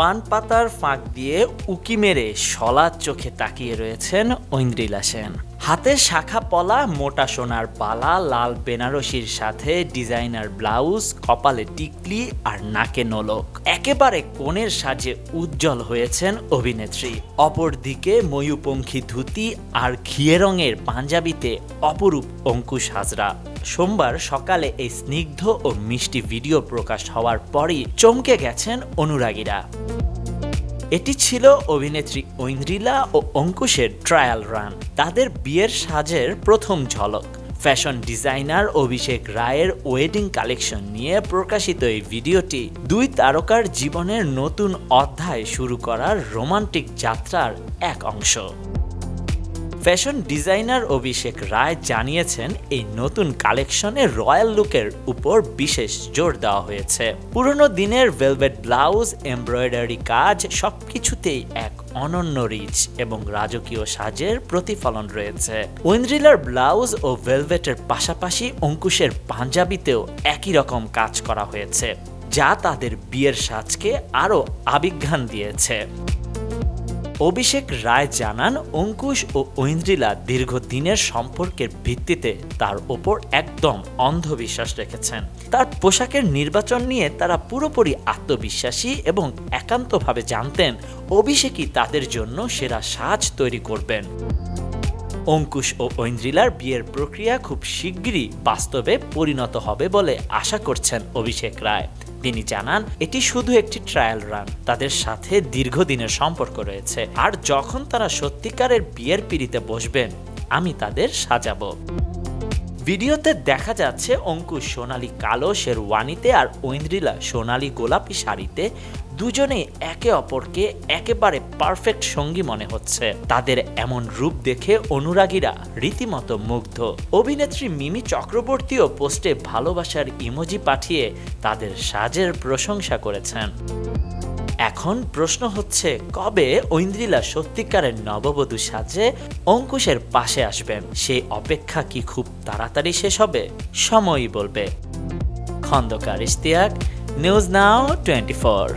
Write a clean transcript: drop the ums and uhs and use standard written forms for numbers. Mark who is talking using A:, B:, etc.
A: পান পাতার ফাঁক দিয়ে উকি মেরে শলার চোখে তাকিয়ে রয়েছেন ঐন্দ্রিলা সেন। হাতে শাখা পলা, মোটা সোনার বালা, লাল বেনারসির সাথে ডিজাইনার ব্লাউজ, কপালে টিকলি আর নাকে নোলক, একেবারে কোণের সাজে উজ্জ্বল হয়েছেন অভিনেত্রী। অপরদিকে ময়ূপঙ্খী ধুতি আর ঘিয়ে রঙের পাঞ্জাবিতে অপরূপ অঙ্কুশ হাজরা। সোমবার সকালে এই স্নিগ্ধ ও মিষ্টি ভিডিও প্রকাশ হওয়ার পরই চমকে গেছেন অনুরাগীরা। এটি ছিল অভিনেত্রী ঐন্দ্রিলা ও অঙ্কুশের ট্রায়াল রান, তাদের বিয়ের সাজের প্রথম ঝলক। ফ্যাশন ডিজাইনার অভিষেক রায়ের ওয়েডিং কালেকশন নিয়ে প্রকাশিত এই ভিডিওটি দুই তারকার জীবনের নতুন অধ্যায় শুরু করার রোমান্টিক যাত্রার এক অংশ। ফ্যাশন ডিজাইনার অভিষেক রায় জানিয়েছেন, এই নতুন কালেকশনে রয়্যাল লুকের উপর বিশেষ জোর দেওয়া হয়েছে। পুরনো দিনের ভেলভেট ব্লাউজ, এমব্রয়ডারি কাজ সবকিছুতেই এক অনন্য রিচ এবং রাজকীয় সাজের প্রতিফলন রয়েছে। ঐন্দ্রিলার ব্লাউজ ও ভেলভেটের পাশাপাশি অঙ্কুশের পাঞ্জাবিতেও একই রকম কাজ করা হয়েছে, যা তাদের বিয়ের সাজকে আরও আবির্ভাব দিয়েছে। অভিষেক রায় জানান, অঙ্কুশ ও ঐন্দ্রিলা দীর্ঘদিনের সম্পর্কের ভিত্তিতে তার ওপর একদম অন্ধবিশ্বাস রেখেছেন। তার পোশাকের নির্বাচন নিয়ে তারা পুরোপুরি আত্মবিশ্বাসী এবং একান্তভাবে জানতেন অভিষেকই তাদের জন্য সেরা সাজ তৈরি করবেন। অঙ্কুশ ও ঐন্দ্রিলার বিয়ের প্রক্রিয়া খুব শিগগিরই বাস্তবে পরিণত হবে বলে আশা করছেন অভিষেক রায়। তিনি জানান, এটি শুধু একটি ট্রায়াল রান, তাদের সাথে দীর্ঘদিনের সম্পর্ক রয়েছে, আর যখন তারা সত্যিকারের বিয়ের পিঁড়িতে বসবেন আমি তাদের সাজাবো। ভিডিওতে দেখা যাচ্ছে অঙ্কুশ সোনালী কালো শেরওয়ানিতে আর ঐন্দ্রিলা সোনালী গোলাপি শাড়িতে। দুজনেই একে অপরকে একেবারে পারফেক্ট সঙ্গী মনে হচ্ছে। তাদের এমন রূপ দেখে অনুরাগীরা রীতিমতো মুগ্ধ। অভিনেত্রী মিমি চক্রবর্তীও পোস্টে ভালোবাসার ইমোজি পাঠিয়ে তাদের সাজের প্রশংসা করেছেন। এখন প্রশ্ন হচ্ছে, কবে ঐন্দ্রিলা সত্যিকারের নববধূ সাজে অঙ্কুশের পাশে আসবেন? সেই অপেক্ষা কি খুব তাড়াতাড়ি শেষ হবে? সময়ই বলবে। Khondokar Ishtiaq, news now 24।